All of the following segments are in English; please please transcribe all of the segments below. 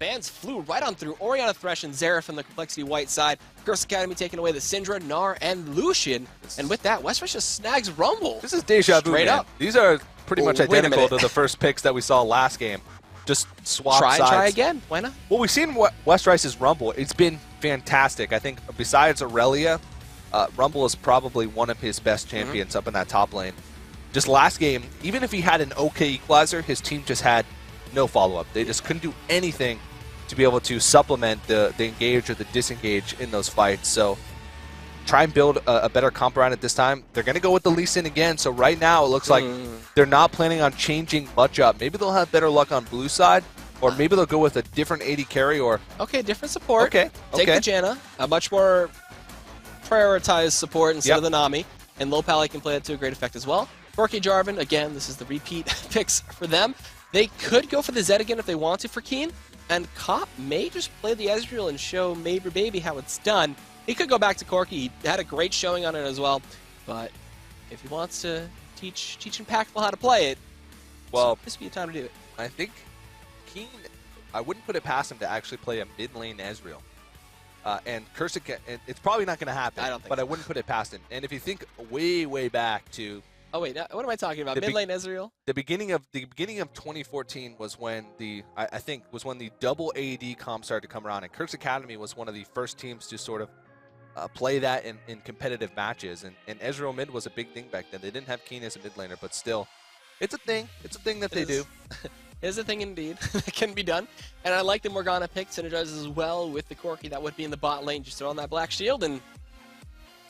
bans flew right on through. Orianna Thresh and Xerath from the CompLexity White side. Curse Academy taking away the Syndra, Gnar, and Lucian. And with that, Westrush just snags Rumble. This is deja vu, straight man. up. These are pretty much identical to minute. the first picks that we saw last game. Just swap Try sides. and try again. Why not? Well, we've seen West Rice's Rumble. It's been fantastic. I think besides Aurelia, Rumble is probably one of his best champions up in that top lane. Just last game, even if he had an okay equalizer, his team just had no follow-up. They just couldn't do anything to be able to supplement the engage or the disengage in those fights. So try and build a better comp around it this time. They're going to go with the Lee Sin again. So right now it looks like they're not planning on changing much up. Maybe they'll have better luck on blue side, or maybe they'll go with a different AD carry. Or okay, different support. Okay, Take the Janna, a much more prioritized support instead of the Nami, and low pally can play it to a great effect as well. Corki Jarvan, again, this is the repeat picks for them. They could go for the Zed again if they want to for Keen, and Cop may just play the Ezreal and show Maybe Baby how it's done. He could go back to Corki. He had a great showing on it as well, but if he wants to teach Impactful how to play it, well, this would be a time to do it. I think Keen, I wouldn't put it past him to actually play a mid lane Ezreal. And Curse, it's probably not going to happen. I don't think but so. I wouldn't put it past him. And if you think way back to oh wait, what am I talking about? Mid lane Ezreal? the beginning of 2014 was when I think was when the double AD comp started to come around, and Curse Academy was one of the first teams to sort of play that in competitive matches. And Ezreal mid was a big thing back then. They didn't have Keen as a mid laner, but still, it's a thing. It's a thing that they do. It is a thing indeed that can be done. And I like the Morgana pick, synergizes as well with the Corki that would be in the bot lane. Just throw on that black shield and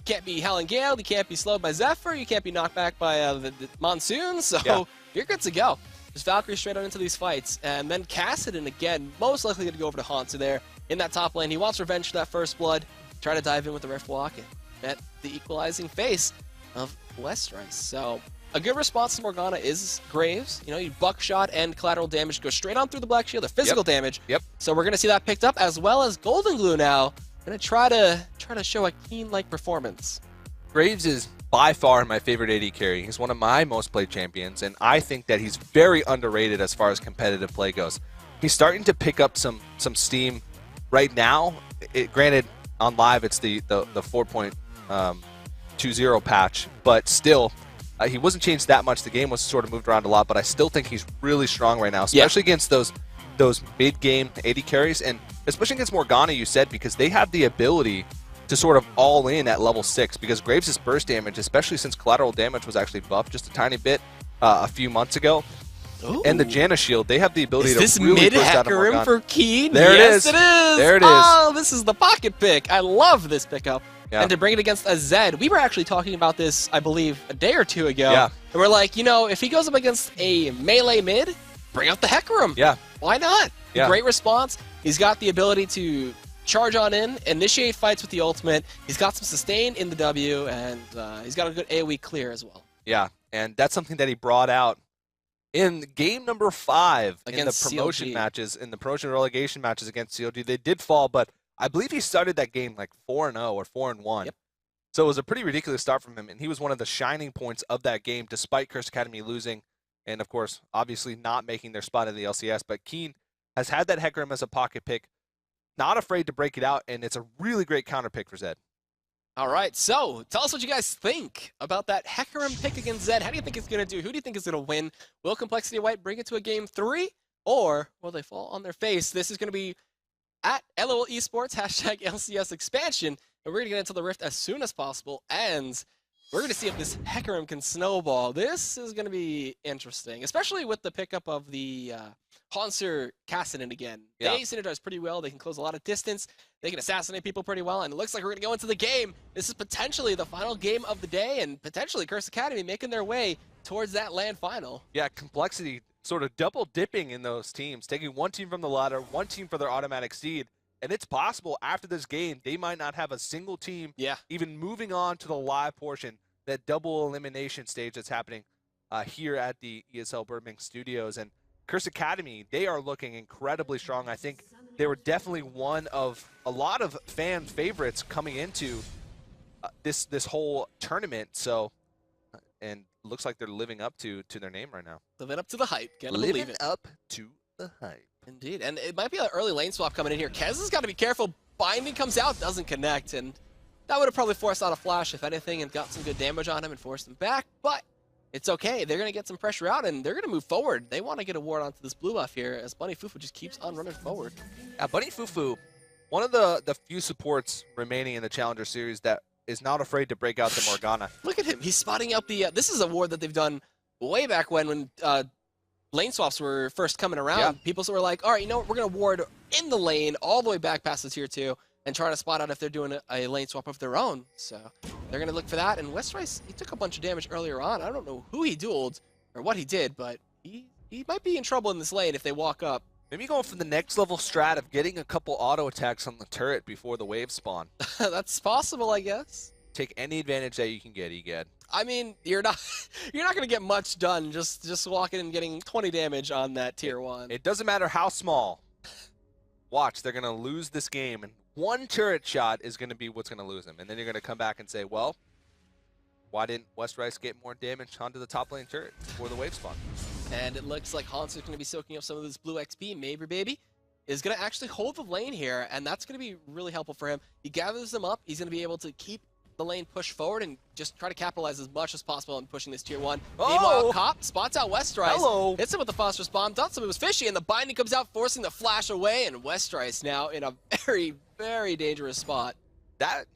can't be Howling Gale, you can't be slowed by Zephyr, you can't be knocked back by the Monsoon, so you're good to go. Just Valkyrie straight on into these fights. And then Kassadin, again, most likely going to go over to Hansu there in that top lane. He wants revenge for that first blood, try to dive in with the Rift Walk and bet the equalizing face of West Rice. So a good response to Morgana is Graves. You know, you buckshot and collateral damage go straight on through the black shield, the physical damage. So we're going to see that picked up, as well as Golden Glue now. Going to try to show a Keen-like performance. Graves is by far my favorite AD carry. He's one of my most played champions, and I think that he's very underrated as far as competitive play goes. He's starting to pick up some steam right now. Granted, on live it's the 4.20 patch, but still, he wasn't changed that much. The game was sort of moved around a lot, but I still think he's really strong right now, especially against those mid-game AD carries, and especially against Morgana, you said, because they have the ability to sort of all in at level 6, because Graves' burst damage, especially since collateral damage was actually buffed just a tiny bit a few months ago, and the Janna shield, they have the ability to really burst out of Morgana. Is this mid-Hecarim for Keen? There it is. Yes, it is. There it is. Oh, this is the pocket pick. I love this pickup. Yeah. And to bring it against a Zed, we were actually talking about this, I believe, a day or two ago. Yeah. And we're like, you know, if he goes up against a melee mid, bring out the Hecarim. Yeah. Why not? Yeah. Great response. He's got the ability to charge on in, initiate fights with the ultimate. He's got some sustain in the W, and he's got a good AoE clear as well. Yeah, and that's something that he brought out in game number 5 against in the promotion CLG. matches, in the promotion relegation matches against CLG. They did fall, but I believe he started that game like 4-0 or 4-1. Yep. So it was a pretty ridiculous start from him, and he was one of the shining points of that game, despite Curse Academy losing, and of course, obviously not making their spot in the LCS. But Keen has had that Hecarim as a pocket pick, not afraid to break it out, and it's a really great counter pick for Zed. All right, so tell us what you guys think about that Hecarim pick against Zed. How do you think it's going to do? Who do you think is going to win? Will CompLexity White bring it to a game 3, or will they fall on their face? This is going to be at LOL Esports, hashtag LCS expansion, and we're going to get into the Rift as soon as possible, and we're going to see if this Hecarim can snowball. This is going to be interesting, especially with the pickup of the Hanser Kassadin again. Yeah. They synergize pretty well. They can close a lot of distance. They can assassinate people pretty well, and it looks like we're going to go into the game. This is potentially the final game of the day, and potentially Curse Academy making their way towards that LAN final. Yeah, CompLexity sort of double dipping in those teams, taking one team from the ladder, one team for their automatic seed. And it's possible after this game, they might not have a single team even moving on to the live portion, that double elimination stage that's happening here at the ESL Burbank Studios. And Curse Academy, they are looking incredibly strong. I think they were definitely one of a lot of fan favorites coming into this whole tournament. So, and looks like they're living up to their name right now. Living up to the hype. Gotta Living believe it. up to the hype. Indeed, and it might be an early lane swap coming in here. Kez has got to be careful. Binding comes out, doesn't connect, and that would have probably forced out a flash, if anything, and got some good damage on him and forced him back, but it's okay. They're going to get some pressure out, and they're going to move forward. They want to get a ward onto this blue buff here, as Bunny Fufu just keeps on running forward. Yeah, Bunny Fufu, one of the few supports remaining in the Challenger Series that is not afraid to break out the Morgana. Look at him. He's spotting out the... this is a ward that they've done way back when lane swaps were first coming around. Yeah. People were like, all right, you know what? We're going to ward in the lane all the way back past the tier 2 and try to spot out if they're doing a lane swap of their own. So they're going to look for that. And Westrice, he took a bunch of damage earlier on. I don't know who he dueled or what he did, but he might be in trouble in this lane if they walk up. Maybe going for the next level strat of getting a couple auto attacks on the turret before the wave spawn. That's possible, I guess. Take any advantage that you can get, Egad. I mean, you're not going to get much done just walking and getting 20 damage on that tier 1. It doesn't matter how small. Watch, they're going to lose this game, and one turret shot is going to be what's going to lose them. And then you're going to come back and say, well, why didn't Westrice get more damage onto the top lane turret before the wave spawn? And it looks like Hans is going to be soaking up some of this blue XP. Maybe Baby is going to actually hold the lane here, and that's going to be really helpful for him. He gathers them up. He's going to be able to keep the lane push forward and just try to capitalize as much as possible on pushing this tier 1. Oh! Meanwhile, Cop spots out Westrice. Hello. Hits him with the phosphorus bomb. Thought something was fishy, and the binding comes out, forcing the flash away, and Westrice now in a very, very dangerous spot. That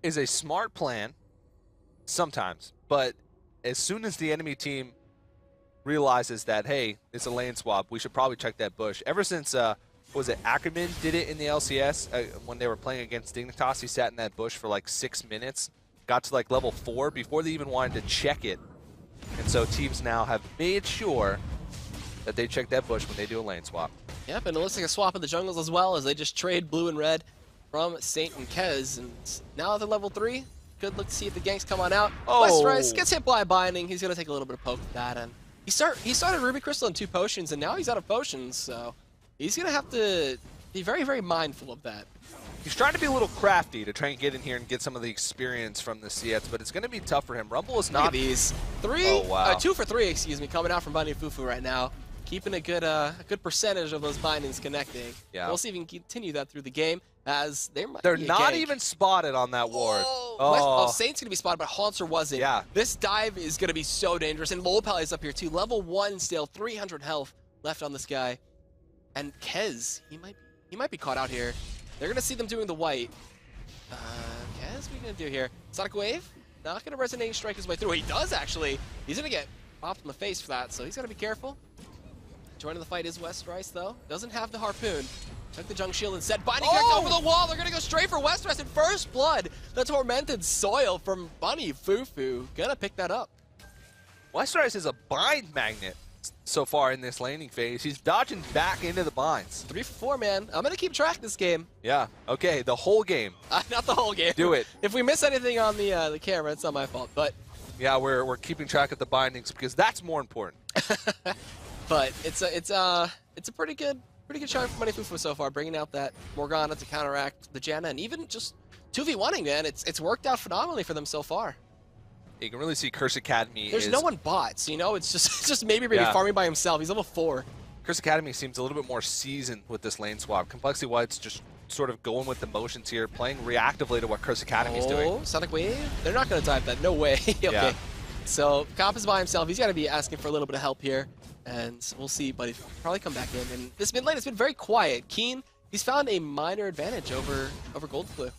is a smart plan sometimes, but as soon as the enemy team realizes that, hey, it's a lane swap, we should probably check that bush. Ever since, was it Ackerman did it in the LCS when they were playing against Dignitas, he sat in that bush for like 6 minutes, got to like level 4 before they even wanted to check it. And so teams now have made sure that they check that bush when they do a lane swap. Yep, and it looks like a swap in the jungles as well, as they just trade blue and red from Saint and Kez. And now they're level 3. Good look to see if the ganks come on out. Oh. Westrice gets hit by binding. He's going to take a little bit of poke at that. And he started Ruby Crystal and 2 potions, and now he's out of potions. So he's going to have to be very, very mindful of that. He's trying to be a little crafty to try and get in here and get some of the experience from the CS, but it's going to be tough for him. Rumble is not... Look at these. 2 for 3, excuse me, coming out from Bunny Fufu right now. Keeping a good percentage of those bindings connecting. Yeah. We'll see if he can continue that through the game, as they're not even spotted on that ward. Oh, Saint's going to be spotted, but Haunter wasn't. Yeah. This dive is going to be so dangerous, and Lolpal is up here too. Level 1 still, 300 health left on this guy. And Kez, he might be caught out here. They're going to see them doing the white. Kez, what are you going to do here? Sonic Wave? Not going to Resonating Strike his way through. He does, actually. He's going to get popped in the face for that, so he's got to be careful. Joining the fight is Westrice, though. Doesn't have the harpoon. Took the junk shield instead. Binding connect over the wall. They're going to go straight for Westrice in first blood. The tormented soil from Bunny Fufu. Gonna pick that up. Westrice is a bind magnet so far in this laning phase. He's dodging back into the binds. 3 for 4, man. I'm going to keep track of this game. Yeah, okay, the whole game. Not the whole game. Do it. If we miss anything on the camera, it's not my fault. But yeah, we're keeping track of the bindings because that's more important. But it's a pretty good showing from Bunny Fufu so far, bringing out that Morgana to counteract the Janna, and even just 2v1ing, man. It's worked out phenomenally for them so far. You can really see Curse Academy. There's no one bots, you know. It's just maybe farming by himself. He's level 4. Curse Academy seems a little bit more seasoned with this lane swap. CompLexity White's just sort of going with the motions here, playing reactively to what Curse Academy's doing. Oh, Sonic Wave? They're not going to dive that. No way. Okay. Yeah. So Comp is by himself. He's got to be asking for a little bit of help here. And we'll see, but he'll probably come back in. And this mid lane has been very quiet. Keen, he's found a minor advantage over Goldblue.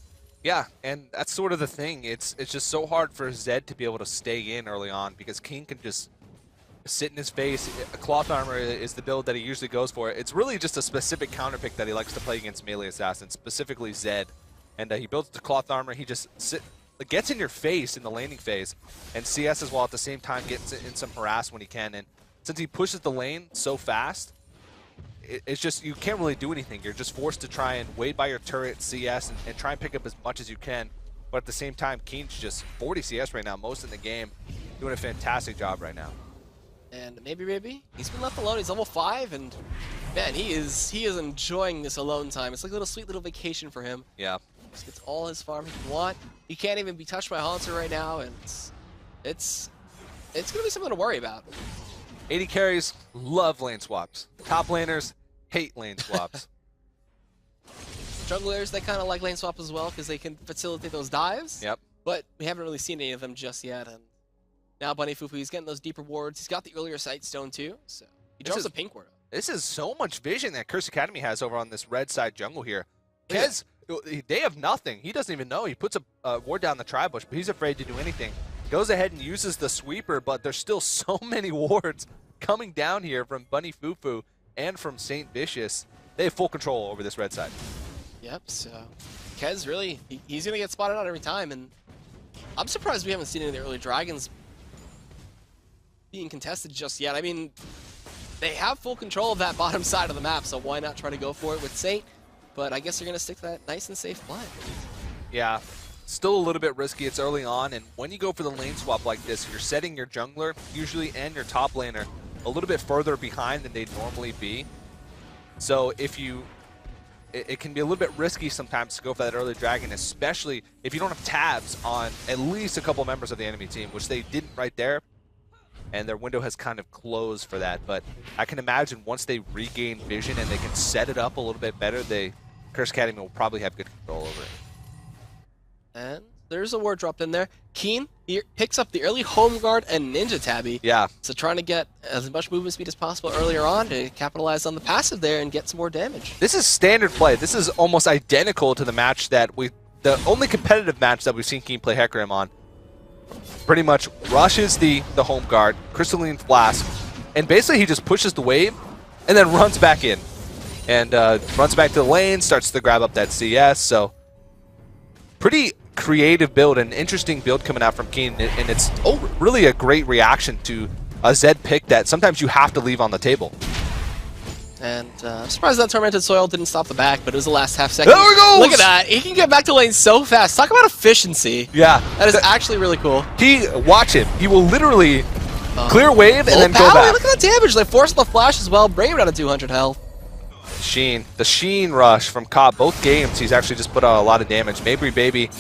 Yeah, and that's sort of the thing. It's just so hard for Zed to be able to stay in early on because Keen can just sit in his face. Cloth Armor is the build that he usually goes for. It's really just a specific counter pick that he likes to play against melee assassins, specifically Zed. And he builds the Cloth Armor. He just gets in your face in the laning phase and CSs while at the same time gets in some harass when he can. And since he pushes the lane so fast, it's just, you can't really do anything. You're just forced to try and wait by your turret, CS, and try and pick up as much as you can. But at the same time, Keen's just 40 CS right now, most in the game, doing a fantastic job right now. And maybe he's been left alone. He's level 5, and man, he is enjoying this alone time. It's like a little sweet little vacation for him. Yeah. Just gets all his farm he can want. He can't even be touched by Haunter right now, and it's gonna be something to worry about. 80 carries love lane swaps. Top laners Hate lane swaps. Junglers, they kind of like lane swaps as well because they can facilitate those dives. Yep. But we haven't really seen any of them just yet. And now Bunny Fufu, he's getting those deeper wards. He's got the earlier sight stone too. So he drops a pink ward. This is so much vision that Curse Academy has over on this red side jungle here. Kez, they have nothing. He doesn't even know. He puts a ward down the tri-bush, but he's afraid to do anything. Goes ahead and uses the sweeper, but there's still so many wards coming down here from Bunny Fufu and from Saint Vicious. They have full control over this red side. Yep, so Kez really, he's going to get spotted out every time, and I'm surprised we haven't seen any of the early dragons being contested just yet. I mean, they have full control of that bottom side of the map, so why not try to go for it with Saint? But I guess they're going to stick to that nice and safe play. Yeah. Still a little bit risky. It's early on, and when you go for the lane swap like this, you're setting your jungler usually and your top laner a little bit further behind than they'd normally be. So if you, it can be a little bit risky sometimes to go for that early dragon, especially if you don't have tabs on at least a couple members of the enemy team, which they didn't right there. And their window has kind of closed for that. But I can imagine once they regain vision and they can set it up a little bit better, Curse Academy will probably have good control over it. And there's a ward dropped in there. Keen, he picks up the early home guard and ninja tabby. Yeah. So trying to get as much movement speed as possible earlier on to capitalize on the passive there and get some more damage. This is standard play. This is almost identical to the match that the only competitive match that we've seen Keen play Hecarim on. Pretty much rushes the home guard, Crystalline Flask, and basically he just pushes the wave and then runs back in. And runs back to the lane, starts to grab up that CS. So pretty creative build, an interesting build coming out from Keen, and it's really a great reaction to a Zed pick that sometimes you have to leave on the table. And I'm surprised that Tormented Soil didn't stop the back, but it was the last half second. There he goes! Look at that. He can get back to lane so fast. Talk about efficiency. Yeah. That is actually really cool. Watch him. He will literally clear wave and then go back. Look at that damage. They forced the flash as well, bring him down to 200 health. The Sheen rush from Cobb, both games, he's actually just put out a lot of damage. Mabry Baby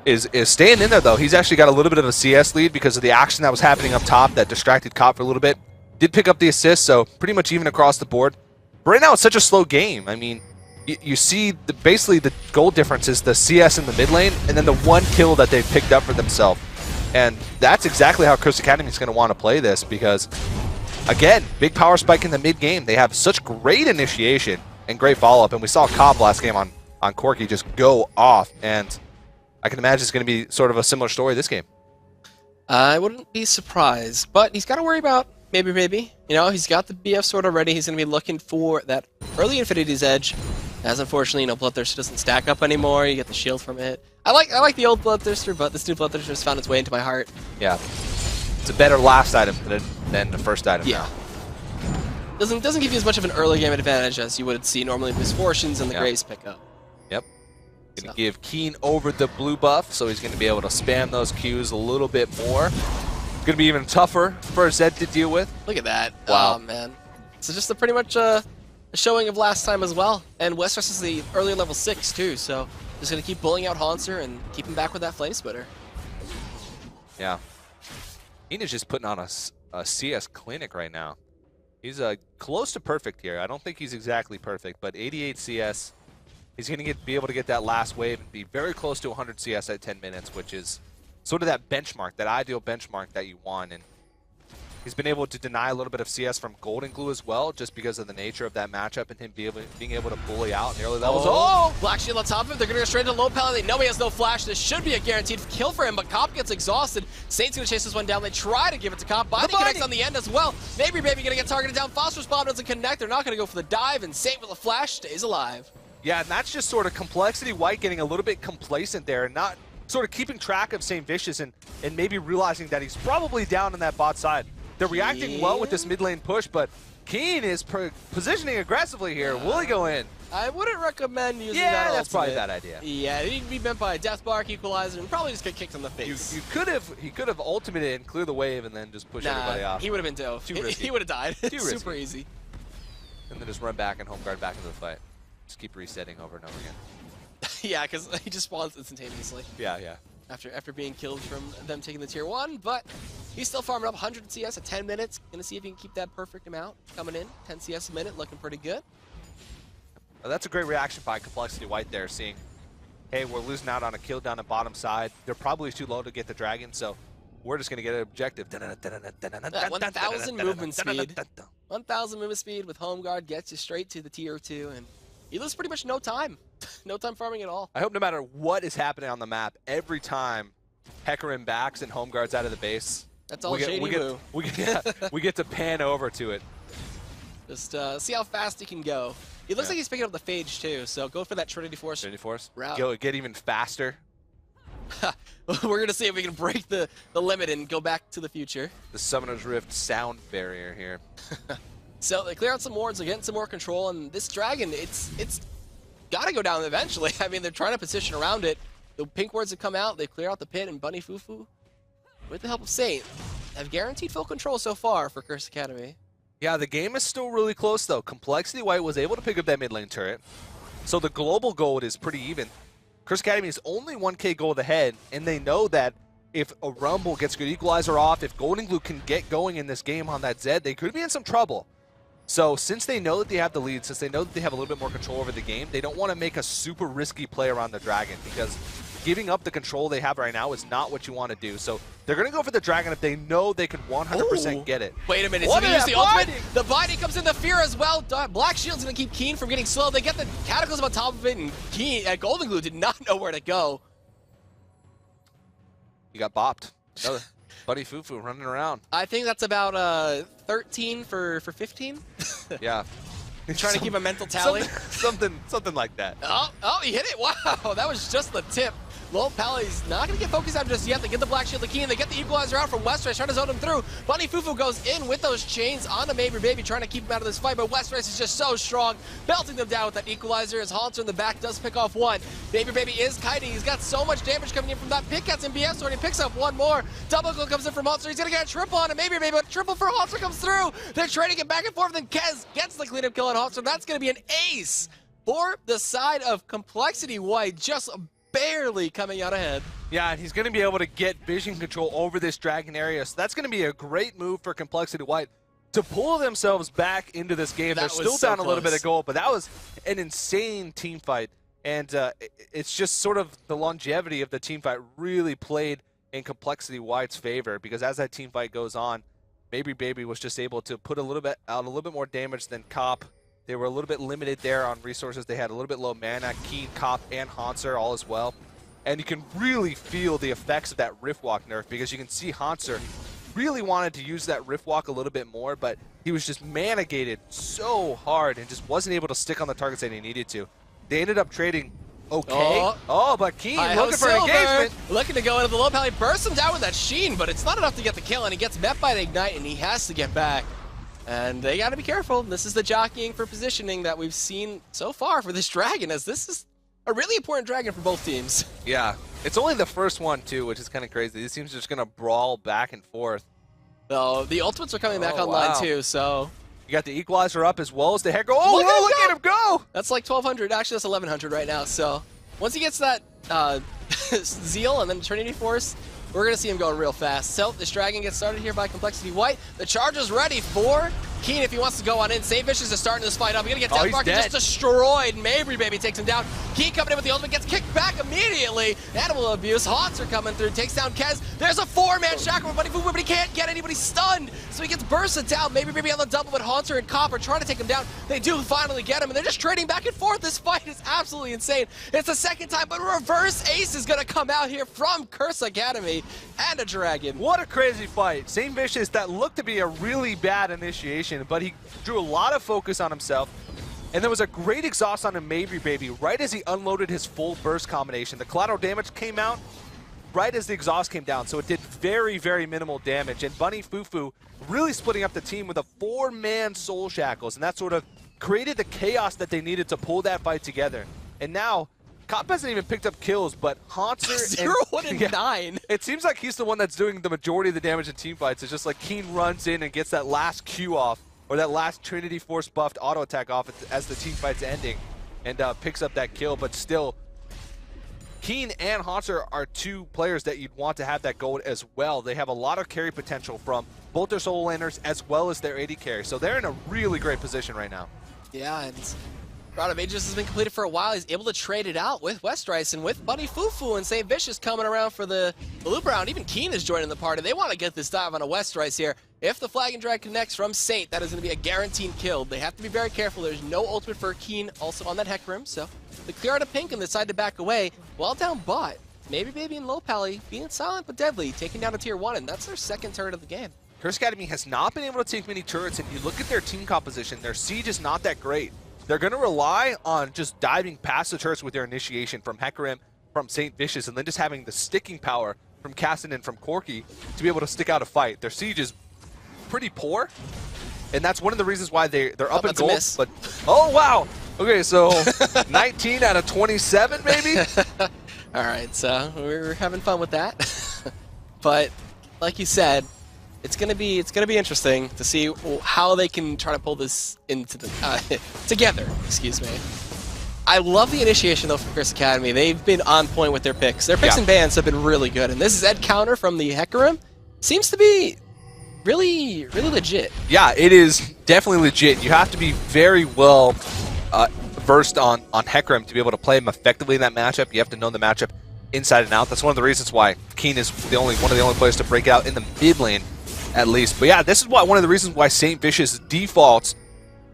is staying in there, though. He's actually got a little bit of a CS lead because of the action that was happening up top that distracted Cobb for a little bit. Did pick up the assist, so pretty much even across the board. But right now, it's such a slow game. I mean, you see basically the goal difference is the CS in the mid lane and then the one kill that they've picked up for themselves. And that's exactly how Curse Academy is going to want to play this because, again, big power spike in the mid game. They have such great initiation and great follow-up. And we saw Cobb last game on Corki just go off. And I can imagine it's going to be sort of a similar story this game. I wouldn't be surprised, but he's got to worry about maybe. You know, he's got the BF sword already. He's going to be looking for that early Infinity's Edge. As unfortunately, you know, Bloodthirster doesn't stack up anymore. You get the shield from it. I like the old Bloodthirster, but this new Bloodthirster has found its way into my heart. Yeah. It's a better last item than the first item. Yeah. Doesn't give you as much of an early game advantage as you would see normally in Misfortunes and the Grace pickup. Yep. Going to give Keen over the blue buff, so he's going to be able to spam those Qs a little bit more. Going to be even tougher for Zed to deal with. Look at that. Wow. Oh, man. So just pretty much a showing of last time as well. And Westeros is the early level 6 too, so just going to keep bullying out Haunter and keep him back with that Flame Splitter. Yeah. Keen is just putting on a CS clinic right now. He's close to perfect here. I don't think he's exactly perfect, but 88 CS. He's going to be able to get that last wave and be very close to 100 CS at 10 minutes, which is sort of that benchmark, that ideal benchmark that you want. And he's been able to deny a little bit of CS from Golden Glue as well, just because of the nature of that matchup and him being able to bully out in the early levels. Oh! Black Shield on top of him. They're going to go straight to low pellet. They know he has no flash. This should be a guaranteed kill for him, but Cobb gets exhausted. Saint's going to chase this one down. They try to give it to Cobb. Binding connects on the end as well. Maybe going to get targeted down. Phosphorus Bomb doesn't connect. They're not going to go for the dive, and Saint with a flash stays alive. Yeah, and that's just sort of Complexity White getting a little bit complacent there and not sort of keeping track of Saint Vicious and maybe realizing that he's probably down on that bot side. They're reacting well with this mid lane push, but Keen is positioning aggressively here. Will he go in? I wouldn't recommend using that ultimate. That's probably a bad idea. Yeah, he'd be meant by a Death Bark Equalizer and probably just get kicked in the face. He could have ultimated and clear the wave and then just push everybody off. He would have been dope. He would have died. Super easy. And then just run back and home guard back into the fight. Just keep resetting over and over again. Yeah, because he just spawns instantaneously. Yeah. After being killed from them taking the tier 1, but he's still farming up 100 CS at 10 minutes. Gonna see if he can keep that perfect amount coming in. 10 CS a minute, looking pretty good. That's a great reaction by CompLexity White there, seeing, hey, we're losing out on a kill down the bottom side. They're probably too low to get the dragon, so we're just going to get an objective. 1,000 movement speed. 1,000 movement speed with Home Guard gets you straight to the tier 2, and you lose pretty much no time. No time farming at all. I hope no matter what is happening on the map, every time Hecarim backs and Home Guard's out of the base, that's all shady move. We get to pan over to it. Just see how fast he can go. It looks like he's picking up the Phage too, so go for that Trinity Force. Trinity Force route. Get even faster. We're going to see if we can break the limit and go back to the future. The Summoner's Rift sound barrier here. So they clear out some wards, they're getting some more control, and this dragon, it's got to go down eventually. I mean, they're trying to position around it. The pink wards have come out, they clear out the pit, and Bunny Fufu, with the help of Saint, have guaranteed full control so far for Curse Academy. Yeah, the game is still really close, though. CompLexity White was able to pick up that mid lane turret, so the global gold is pretty even. Curse Academy is only 1k gold ahead, and they know that if a Rumble gets good equalizer off, if Golden Glue can get going in this game on that Zed, they could be in some trouble. So since they know that they have the lead, since they know that they have a little bit more control over the game, they don't want to make a super risky play around the Dragon, because giving up the control they have right now is not what you want to do. So they're going to go for the Dragon if they know they can 100% get it. Wait a minute, he's going to use the ultimate. The binding comes into fear as well. Black Shield's going to keep Keen from getting slow. They get the Cataclysm on top of it, and Keen, Golden Glue did not know where to go. He got bopped. Another Buddy Fufu running around. I think that's about 13 for 15. Yeah. Trying to keep a mental tally. Something like that. Oh, he hit it. Wow, that was just the tip. Lil Pally's not going to get focused on just yet. They get the Black Shield, the Keen. They get the Equalizer out from Westrice, trying to zone him through. Bunny Fufu goes in with those chains onto Maybe Baby, trying to keep him out of this fight, but Westrice is just so strong, belting them down with that Equalizer as Halter in the back does pick off one. Maybe Baby is kiting. He's got so much damage coming in from that pick gets in BS sword. He picks up one more. Double kill comes in from Halter. He's going to get a triple on it. Maybe Baby, but triple for Halter comes through. They're trading it back and forth, and Kez gets the cleanup kill on Halter. That's going to be an ace for the side of CompLexity White, just barely coming out ahead. Yeah, and he's going to be able to get vision control over this Dragon area, so that's going to be a great move for CompLexity White to pull themselves back into this game. They're still down a little bit of gold, but that was an insane team fight, and it's just sort of the longevity of the team fight really played in CompLexity White's favor, because as that team fight goes on, Maybe Baby was just able to put a little bit more damage than Cop. They were a little bit limited there on resources. They had a little bit low mana. Keen, Cop, and Hanser all as well. And you can really feel the effects of that Riftwalk nerf, because you can see Hanser really wanted to use that Riftwalk a little bit more, but he was just mana gated so hard and just wasn't able to stick on the targets that he needed to. They ended up trading but Keen looking for engagement. Looking to go into the low pally, bursts him down with that Sheen, but it's not enough to get the kill, and he gets met by the Ignite, and he has to get back. And they got to be careful. This is the jockeying for positioning that we've seen so far for this Dragon, as this is a really important Dragon for both teams. Yeah, it's only the first one, too, which is kind of crazy. These teams are just going to brawl back and forth. So the ultimates are coming back online, too, so... You got the Equalizer up as well as the head go. Oh, look at him go! That's like 1,200. Actually, that's 1,100 right now. So once he gets that Zeal and then Trinity Force, we're going to see him going real fast. So this Dragon gets started here by CompLexity White. The charge is ready for Keen if he wants to go on in. Save Vicious is starting this fight up. We're going to get Death Market just destroyed. Maybe Baby takes him down. Keen coming in with the ultimate, gets kicked back immediately. Animal abuse. Haunts are coming through, takes down Kez. There's a 4-man shackle with Bunny Fufu, but he can't get anybody stunned. So he gets bursted down. Maybe Baby on the double, but Haunter and Cop are trying to take him down. They do finally get him, and they're just trading back and forth. This fight is absolutely insane. It's the second time, but reverse ace is going to come out here from Curse Academy and a Dragon. What a crazy fight. Same Vicious, that looked to be a really bad initiation, but he drew a lot of focus on himself. And there was a great exhaust on a Maybe Baby right as he unloaded his full burst combination. The collateral damage came out right as the exhaust came down, so it did very, very minimal damage. And Bunny Fufu really splitting up the team with a 4-man Soul Shackles, and that sort of created the chaos that they needed to pull that fight together. And now, Cop hasn't even picked up kills, but Haunter 0, 1, and 9. It seems like he's the one that's doing the majority of the damage in team fights. It's just like Keen runs in and gets that last Q off, or that last Trinity Force buffed auto attack off as the team fight's ending, and picks up that kill. But still, Keen and Haunter are two players that you'd want to have that gold as well. They have a lot of carry potential from both their solo laners as well as their AD carry. So they're in a really great position right now. Yeah, and Round of Ages has been completed for a while. He's able to trade it out with Westrice and with Buddy Fufu and St. Vicious coming around for the loop round. Even Keen is joining the party. They want to get this dive on a Westrice here. If the Flag and Drag connects from Saint, that is going to be a guaranteed kill. They have to be very careful. There's no ultimate for Keen also on that Hecarim, so they clear out a pink and decide to back away. Well down bot. Maybe Baby and Low Pally being silent but deadly, taking down a tier 1, and that's their second turret of the game. Curse Academy has not been able to take many turrets, and you look at their team composition, their siege is not that great. They're going to rely on just diving past the turrets with their initiation from Hecarim, from St. Vicious, and then just having the sticking power from Cassin and from Corki to be able to stick out a fight. Their siege is pretty poor, and that's one of the reasons why they're up in gold. But oh wow, okay, so 19 out of 27 maybe. All right, so we're having fun with that, but like you said, it's gonna be interesting to see how they can try to pull this into the together. Excuse me. I love the initiation though from Curse Academy. They've been on point with their picks. Their picks and bans have been really good, and this Zed counter from the Hecarim seems to be really legit. Yeah, it is definitely legit. You have to be very well versed on Hecarim to be able to play him effectively in that matchup. You have to know the matchup inside and out. That's one of the reasons why Keen is one of the only players to break out in the mid lane, at least. But yeah, this is one of the reasons why St. Vicious defaults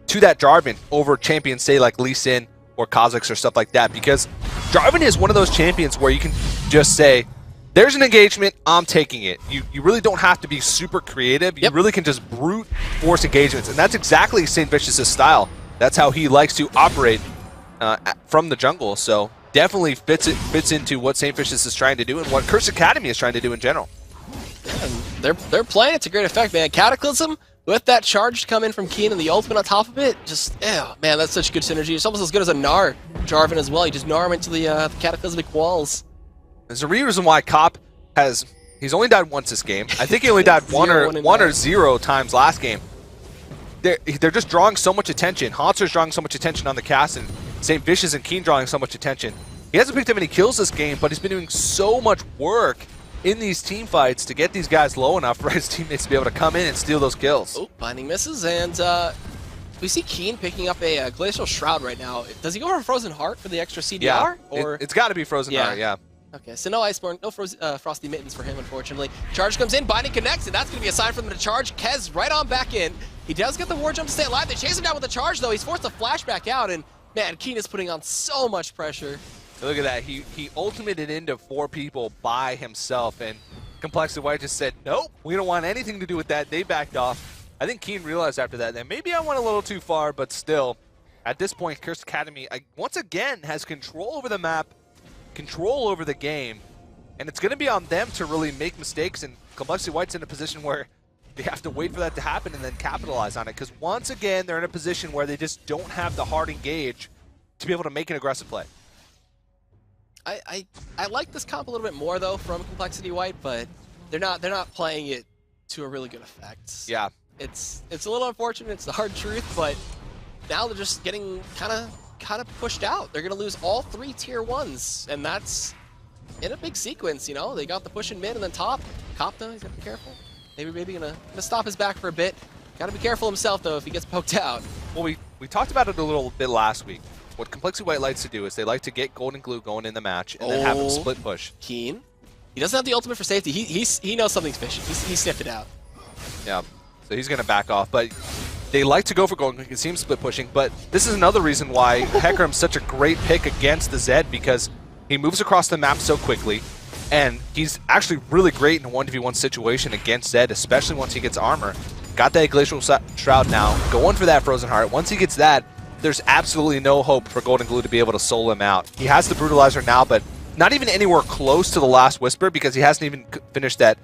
to that Jarvan over champions, say like Lee Sin or Kha'Zix or stuff like that, because Jarvan is one of those champions where you can just say, there's an engagement, I'm taking it. You really don't have to be super creative. You really can just brute force engagements, and that's exactly St. Vicious's style. That's how he likes to operate from the jungle, so definitely fits into what St. Vicious is trying to do and what Curse Academy is trying to do in general. Yeah, they're playing it to great effect, man. Cataclysm with that charge coming from Keen and the ultimate on top of it, just, man, that's such good synergy. It's almost as good as a Gnar Jarvan as well. You just Gnar him into the cataclysmic walls. There's a reason why Cop he's only died once this game. I think he only died one or zero times last game. They're just drawing so much attention. Hauntzer's drawing so much attention on the cast, and St. Vicious and Keen drawing so much attention. He hasn't picked up any kills this game, but he's been doing so much work in these team fights to get these guys low enough for his teammates to be able to come in and steal those kills. Oh, binding misses, and we see Keen picking up a Glacial Shroud right now. Does he go for a Frozen Heart for the extra CDR? Yeah, or it's got to be Frozen Heart, yeah. Okay, so no Iceborne, no Frosty Mittens for him, unfortunately. Charge comes in, Binding connects, and that's going to be a sign for them to charge. Kez right on back in. He does get the war jump to stay alive. They chase him down with the charge, though. He's forced to flash back out, and man, Keen is putting on so much pressure. Look at that. He ultimated into 4 people by himself, and CompLexity White just said, nope, we don't want anything to do with that. They backed off. I think Keen realized after that maybe I went a little too far, but still, at this point, Curse Academy once again has control over the map, control over the game, and it's going to be on them to really make mistakes, and CompLexity White's in a position where they have to wait for that to happen and then capitalize on it, because once again, they're in a position where they just don't have the hard engage to be able to make an aggressive play. I like this comp a little bit more though from CompLexity White, but they're not playing it to a really good effect. Yeah, it's a little unfortunate. It's the hard truth, but now they're just getting kind of pushed out. They're gonna lose all 3 tier 1s, and that's in a big sequence. You know, they got the push in mid and then top. Cop though, he's gotta be careful. Maybe gonna stop his back for a bit. Gotta be careful himself though if he gets poked out. Well, we talked about it a little bit last week. What CompLexity White likes to do is they like to get Golden Glue going in the match and then have him split push. Keen. He doesn't have the ultimate for safety. He knows something's fishy. He sniffed it out. Yeah, so he's going to back off. But they like to go for Golden Glue. You can see him split pushing. But this is another reason why Hecarim's such a great pick against the Zed, because he moves across the map so quickly. And he's actually really great in a 1v1 situation against Zed, especially once he gets armor. Got that Glacial Shroud now, going for that Frozen Heart. Once he gets that, there's absolutely no hope for Golden Glue to be able to solo him out. He has the Brutalizer now, but not even anywhere close to the last Whisper, because he hasn't even finished that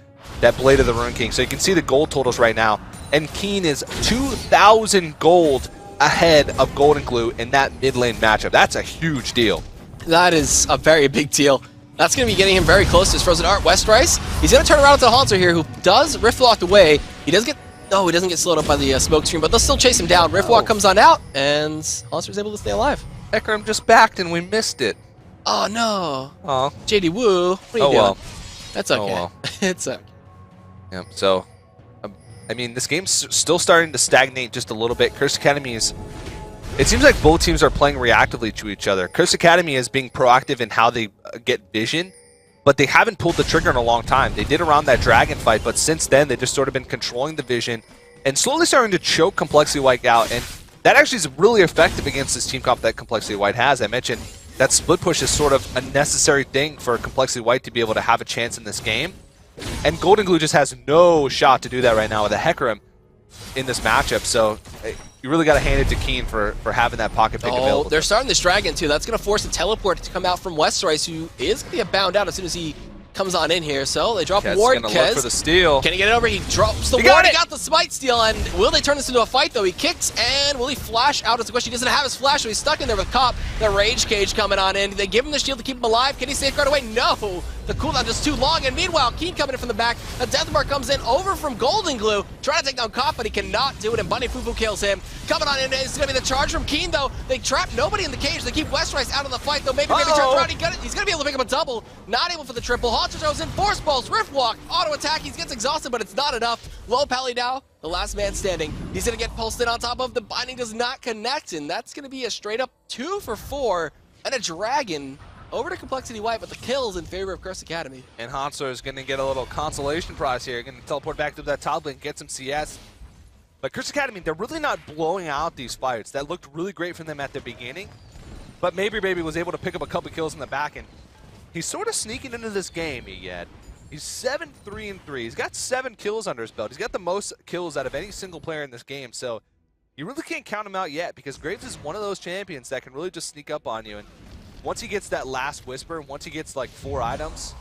Blade of the Ruin King. So you can see the gold totals right now. And Keen is 2,000 gold ahead of Golden Glue in that mid lane matchup. That's a huge deal. That is a very big deal. That's going to be getting him very close to his Frozen Heart. Westrice, he's going to turn around into Haunter here, who does Riftwalk away. He does get... No, he doesn't get slowed up by the smoke screen, but they'll still chase him down. Riftwalk comes on out, and Haunter's able to stay alive. Hecarim just backed, and we missed it. Oh, no. Oh. JD Woo, what are you doing? Well. That's okay. Oh, well. It's okay. Yeah, so, I mean, this game's still starting to stagnate just a little bit. Curse Academy is It seems like both teams are playing reactively to each other. Curse Academy is being proactive in how they get vision, but they haven't pulled the trigger in a long time. They did around that dragon fight, but since then they've just sort of been controlling the vision and slowly starting to choke Complexity White out. And that actually is really effective against this team comp that Complexity White has. I mentioned that split push is sort of a necessary thing for Complexity White to be able to have a chance in this game. And Golden Glue just has no shot to do that right now with a Hecarim in this matchup. So you really got to hand it to Keen for having that pocket pick available. They're starting this dragon too. That's going to force a teleport to come out from Westerice, who is going to get bound out as soon as he comes on in here. So they drop Ward. Kez look for the steal. Can he get it over? He drops the Ward. He got the smite steal. And will they turn this into a fight though? He kicks, and will he flash out? It's the question. He doesn't have his flash, so he's stuck in there with Cop. The Rage Cage coming on in. They give him the shield to keep him alive. Can he safeguard away? No. The cooldown just too long. And meanwhile, Keen coming in from the back. A Deathmark comes in over from Golden Glue, trying to take down Cop, but he cannot do it. And Bunny Fufu kills him. Coming on in is going to be the charge from Keen though. They trap nobody in the cage. They keep Westerice out of the fight though. Maybe turns around. He's going to be able to pick up a double. Not able for the triple. Haunter goes in. Force balls. Rift walk. Auto attack. He gets exhausted, but it's not enough. Low Pally now. The last man standing. He's going to get pulsed in on top of. The binding does not connect, and that's going to be a straight up 2 for 4 and a dragon over to Complexity White, but the kills in favor of Curse Academy. And Hanso is going to get a little consolation prize here. Going to teleport back to that top lane, get some CS. But Curse Academy, they're really not blowing out these fights. That looked really great from them at the beginning. But Maybe Baby was able to pick up a couple kills in the back, and he's sort of sneaking into this game yet. He's 7-3-3. He's got 7 kills under his belt. He's got the most kills out of any single player in this game. So you really can't count him out yet, because Graves is one of those champions that can really just sneak up on you. And once he gets that last whisper, once he gets like 4 items,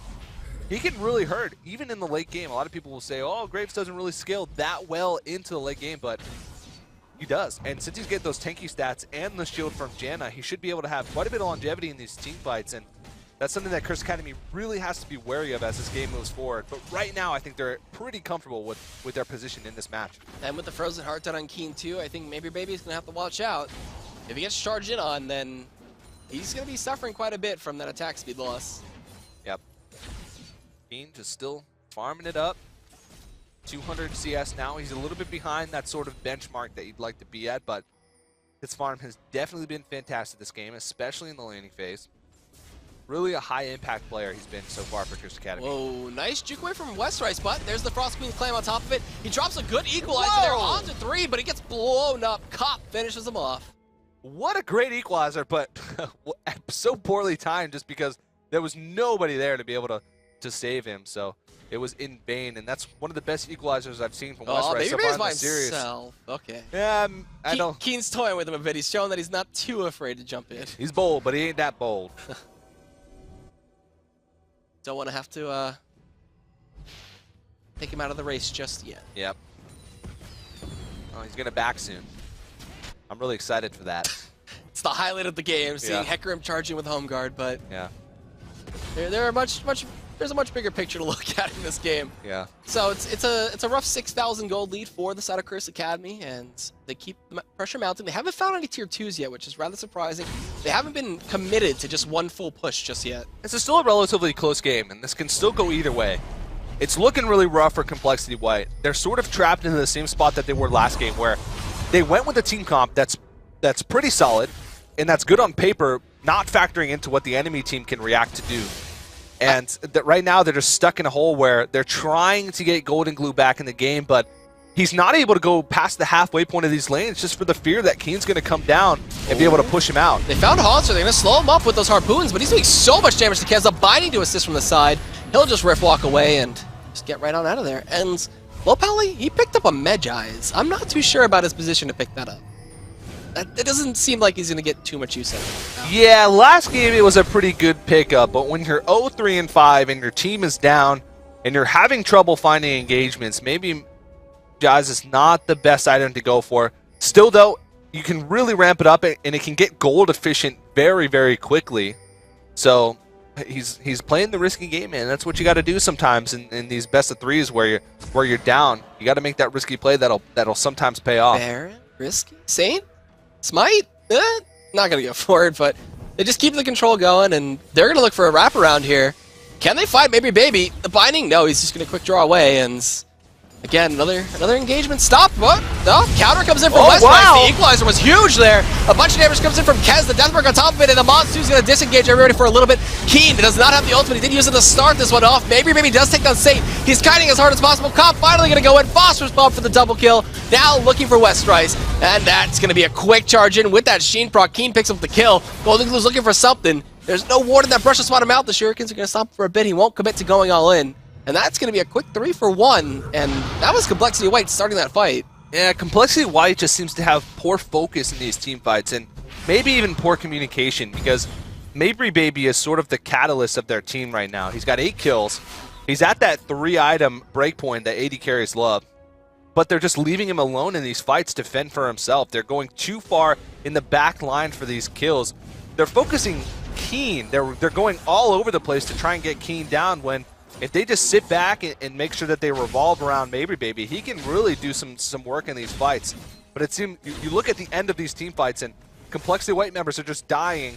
he can really hurt, even in the late game. A lot of people will say, oh, Graves doesn't really scale that well into the late game, but he does. And since he's getting those tanky stats and the shield from Janna, he should be able to have quite a bit of longevity in these team fights. And that's something that Curse Academy really has to be wary of as this game moves forward. But right now, I think they're pretty comfortable with their position in this match. And with the Frozen Heart done on Keen too, I think Maybe Baby's going to have to watch out. If he gets charged in on, then he's going to be suffering quite a bit from that attack speed loss. Yep. Keen just still farming it up. 200 CS now. He's a little bit behind that sort of benchmark that you'd like to be at, but his farm has definitely been fantastic this game, especially in the laning phase. Really a high-impact player he's been so far for Curse Academy. Whoa, nice juke away from Westerice, but there's the Frost Queen Clam on top of it. He drops a good equalizer there onto 3, but he gets blown up. Cop finishes him off. What a great equalizer, but so poorly timed just because there was nobody there to be able to save him. So it was in vain, and that's one of the best equalizers I've seen from Westerice so far in the series. Okay. Yeah, I don't. Keen's toying with him a bit. He's showing that he's not too afraid to jump in. He's bold, but he ain't that bold. Don't want to have to take him out of the race just yet. Yep. Oh, he's gonna back soon. I'm really excited for that. It's the highlight of the game, seeing Hecarim charging with Home Guard, but yeah, there's a much bigger picture to look at in this game. Yeah. So it's a rough 6,000 gold lead for the side of Curse Academy, and they keep pressure mounting. They haven't found any tier 2s yet, which is rather surprising. They haven't been committed to just one full push just yet. This is still a relatively close game, and this can still go either way. It's looking really rough for Complexity White. They're sort of trapped into the same spot that they were last game, where they went with a team comp that's pretty solid, and that's good on paper, not factoring into what the enemy team can react to do. And that right now they're just stuck in a hole where they're trying to get Golden Glue back in the game, but he's not able to go past the halfway point of these lanes just for the fear that Keen's going to come down and be able to push him out. They found Haunter. They're going to slow him up with those harpoons, but he's doing so much damage to Kez. A binding to assist from the side. He'll just rift walk away and just get right on out of there. And Lopali, he picked up a Medjai's. I'm not too sure about his position to pick that up. It doesn't seem like he's going to get too much use out of it. Yeah, last game it was a pretty good pickup, but when you're 0-3-5 and your team is down and you're having trouble finding engagements, maybe Jazz is not the best item to go for. Still, though, you can really ramp it up and it can get gold efficient very, very quickly. So he's playing the risky game, man. That's what you got to do sometimes in these best of threes where you're down. You got to make that risky play that'll sometimes pay off. Baron, risky, Saint. Smite? Not going to go for it, but they just keep the control going, and they're going to look for a wraparound here. Can they fight Maybe Baby? The binding? No, he's just going to quick draw away, and Again, another engagement. Stop! What? No, counter comes in from Oh, West. wow. The equalizer was huge there. A bunch of damage comes in from Kez. The Deathmark on top of it, and the Monster's going to disengage everybody for a little bit. Keen does not have the ultimate. He did use it to start this one off. Maybe does take down Saint. He's kiting as hard as possible. Comp finally going to go in. Phosphorus bomb for the double kill. Now looking for Westrice, and that's going to be a quick charge in with that Sheen proc. Keen picks up the kill. Golden Glue's looking for something. There's no ward in that brush to spot him out. The Shurikens are going to stop for a bit. He won't commit to going all in. And that's going to be a quick 3 for 1, and that was CompLexity White starting that fight. Yeah, CompLexity White just seems to have poor focus in these team fights, and maybe even poor communication, because Mabry Baby is sort of the catalyst of their team right now. He's got 8 kills. He's at that 3-item breakpoint that AD carries love, but they're just leaving him alone in these fights to fend for himself. They're going too far in the back line for these kills. They're focusing Keen. They're going all over the place to try and get Keen down when if they just sit back and make sure that they revolve around Mabry Baby, he can really do some work in these fights. But it seems you look at the end of these team fights, and CompLexity White members are just dying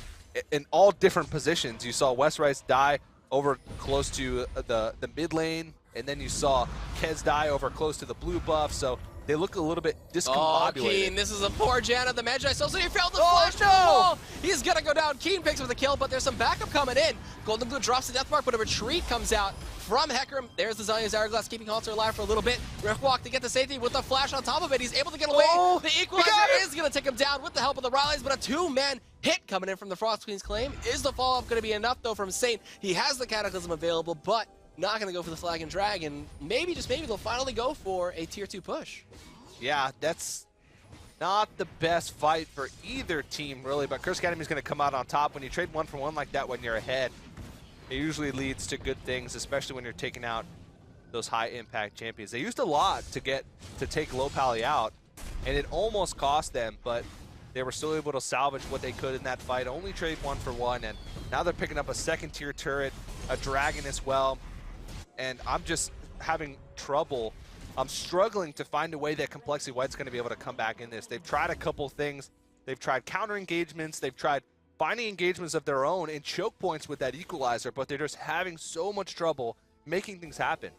in all different positions. You saw Westrice die over close to the mid lane, and then you saw Kez die over close to the blue buff. So they look a little bit discombobulated. Oh, Keen, this is a poor Janna. The Magi so he failed the flash to the wall. He's gonna go down. Keen picks up the kill, but there's some backup coming in. Golden Glue drops the Deathmark, but a retreat comes out from Hecarim. There's the Zion's Hourglass, keeping Halter alive for a little bit. Riftwalk to get the safety with the flash on top of it. He's able to get away. The Equalizer is gonna take him down with the help of the Rileys, but a 2-man hit coming in from the Frost Queen's claim. Is the follow-up gonna be enough though from Saint? He has the Cataclysm available, but not gonna go for the Flag and Drag, and maybe, just maybe, they'll finally go for a tier 2 push. Yeah, that's not the best fight for either team, really, but Curse Academy is going to come out on top. When you trade 1 for 1 like that when you're ahead, it usually leads to good things, especially when you're taking out those high-impact champions. They used a lot to take Low Pally out, and it almost cost them, but they were still able to salvage what they could in that fight, only trade 1 for 1, and now they're picking up a 2nd-tier turret, a dragon as well, and I'm just having trouble. I'm struggling to find a way that CompLexity White's going to be able to come back in this. They've tried a couple things. They've tried counter engagements. They've tried finding engagements of their own and choke points with that equalizer, but they're just having so much trouble making things happen.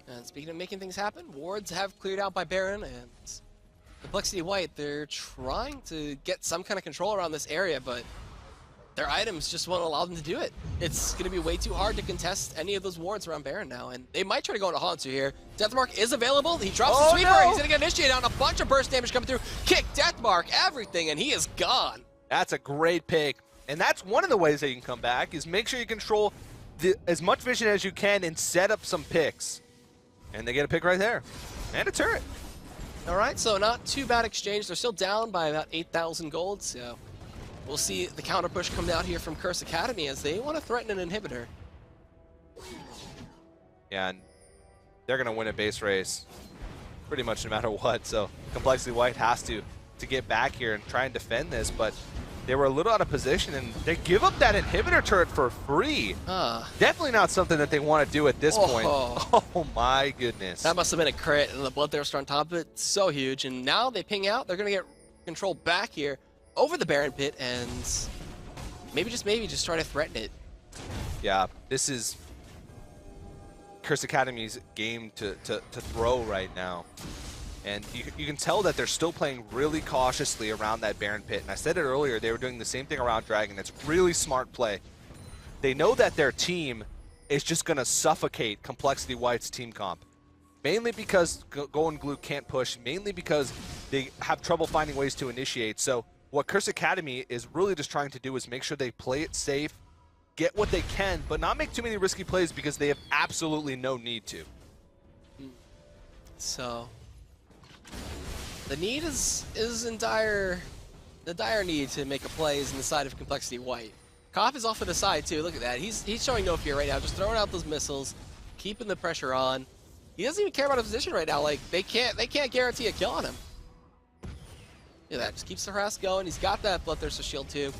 And speaking of making things happen, wards have cleared out by Baron, and CompLexity White, they're trying to get some kind of control around this area, but their items just won't allow them to do it. It's going to be way too hard to contest any of those wards around Baron now, and they might try to go into Hansu here. Deathmark is available. He drops the sweeper. He's going to get initiated on a bunch of burst damage coming through. Kick, Deathmark, everything, and he is gone. That's a great pick, and that's one of the ways that you can come back, is make sure you control as much vision as you can and set up some picks. And they get a pick right there, and a turret. All right, so not too bad exchange. They're still down by about 8,000 gold, so we'll see the counter push come out here from Curse Academy as they want to threaten an inhibitor. Yeah, and they're going to win a base race pretty much no matter what. So CompLexity White has to get back here and try and defend this, but they were a little out of position, and they give up that inhibitor turret for free. Definitely not something that they want to do at this point. Oh my goodness. That must have been a crit, and the Bloodthirster on top of it, so huge. And now they ping out. They're going to get control back here over the Baron Pit, and maybe just try to threaten it. Yeah, this is Curse Academy's game to throw right now. And you can tell that they're still playing really cautiously around that Baron Pit. And I said it earlier, they were doing the same thing around Dragon. It's really smart play. They know that their team is just going to suffocate CompLexity White's team comp. Mainly because Golden Glue can't push, mainly because they have trouble finding ways to initiate. So what Curse Academy is really just trying to do is make sure they play it safe, get what they can, but not make too many risky plays because they have absolutely no need to. So the need is in dire need to make a play is in the side of CompLexity White. Koff is off to the side too. Look at that. He's showing no fear right now, just throwing out those missiles, keeping the pressure on. He doesn't even care about his position right now. Like they can't guarantee a kill on him. Look at that. Just keeps the harass going. He's got that Bloodthirster shield too,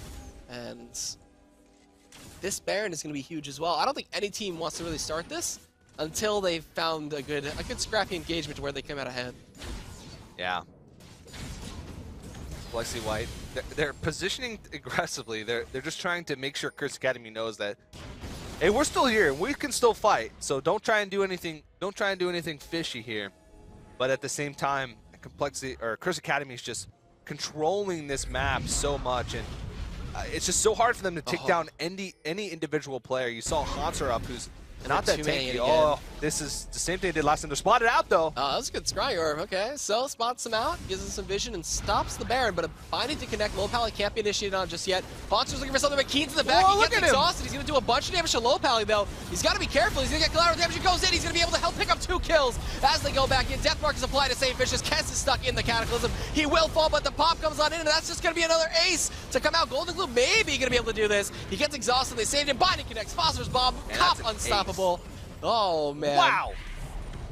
and this Baron is going to be huge as well. I don't think any team wants to really start this until they've found a good scrappy engagement where they come out ahead. Yeah. CompLexity White, they're positioning aggressively. They're just trying to make sure Curse Academy knows that Hey, we're still here. We can still fight. So don't try and do anything. Don't try and do anything fishy here. But at the same time, Complexity or Curse Academy is just controlling this map so much, and it's just so hard for them to take down any individual player. You saw Hanser up, who's not that tanky. Oh, this is the same thing they did last time. They're spotted out, though. Oh, that was a good scry orb. Okay, so spots him out, gives him some vision, and stops the Baron, but a binding to connect. Low Pally can't be initiated on just yet. Monster's looking for something, but Keen's in the back. Whoa, he gets exhausted. He's going to do a bunch of damage to Low Pally, though. He's got to be careful. He's going to get collateral damage. He goes in. He's going to be able to help pick up 2 kills as they go back in. Death Mark is applied to save Vicious. Kess is stuck in the Cataclysm. He will fall, but the pop comes on in, and that's just going to be another ace to come out. Golden Glue maybe going to be able to do this. He gets exhausted. They saved him. Binding connects. Phosphorus Bomb. Cop unstoppable. Ace. Oh, man. Wow.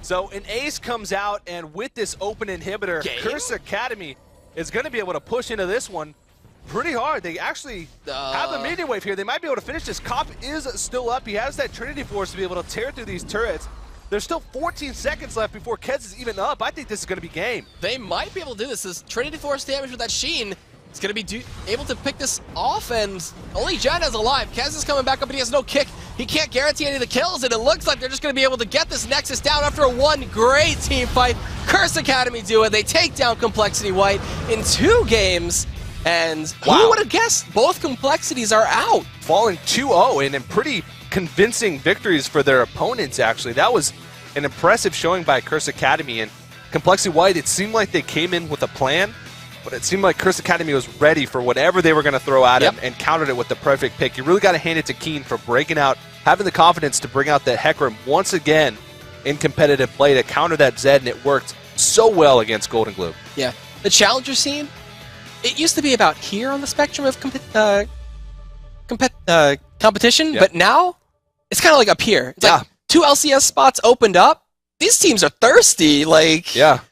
So an ace comes out, and with this open inhibitor, Curse Academy is going to be able to push into this one pretty hard. They actually have a minion wave here. They might be able to finish this. Cop is still up. He has that Trinity Force to be able to tear through these turrets. There's still 14 seconds left before Kez is even up. I think this is going to be game. They might be able to do this. This Trinity Force damage with that Sheen is going to be able to pick this off, and only Jen is alive. Kez is coming back up, but he has no kick. He can't guarantee any of the kills, and it looks like they're just going to be able to get this Nexus down after one great team fight. Curse Academy do it. They take down Complexity White in 2 games, and who would have guessed both Complexities are out? Falling 2-0 and in pretty convincing victories for their opponents, actually. That was an impressive showing by Curse Academy, and Complexity White, it seemed like they came in with a plan, but it seemed like Curse Academy was ready for whatever they were going to throw at him and countered it with the perfect pick. You really got to hand it to Keen for breaking out, having the confidence to bring out the Hecarim once again in competitive play to counter that Zed, and it worked so well against Golden Glue. Yeah. The Challenger scene, it used to be about here on the spectrum of competition, but now it's kind of like up here. It's like 2 LCS spots opened up. These teams are thirsty, like,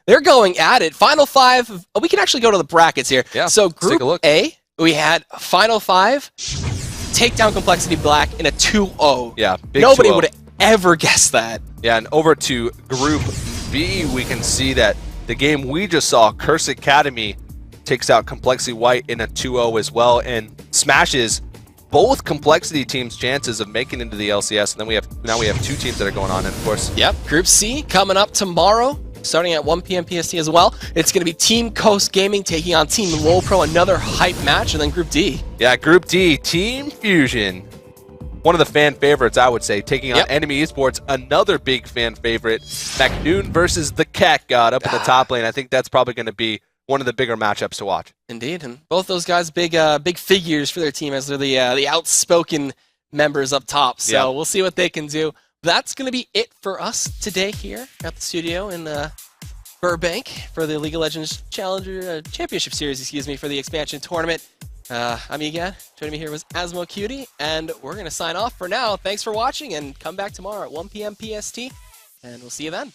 they're going at it. Final 5, we can actually go to the brackets here. Yeah, so Group A, we had Final 5, take down Complexity Black in a 2-0. Yeah, big Nobody would have ever guessed that. Yeah, and over to Group B, we can see that the game we just saw, Curse Academy takes out Complexity White in a 2-0 as well, and smashes both Complexity teams' chances of making into the LCS, and then now we have 2 teams that are going on, and of course. Yep, Group C coming up tomorrow, starting at 1 p.m. PST as well. It's going to be Team Coast Gaming taking on Team Lowpro, another hype match, and then Group D. Yeah, Group D, Team Fusion. One of the fan favorites, I would say, taking on Enemy Esports, another big fan favorite. McNoon versus the Cat God up in the top lane. I think that's probably going to be one of the bigger matchups to watch. Indeed, and both those guys big figures for their team, as they're the outspoken members up top. So we'll see what they can do. That's going to be it for us today here at the studio in Burbank for the League of Legends Challenger Championship Series, for the expansion tournament. I'm Egad. Joining me here was Asmo Cutie, and we're going to sign off for now. Thanks for watching, and come back tomorrow at 1 p.m. PST, and we'll see you then.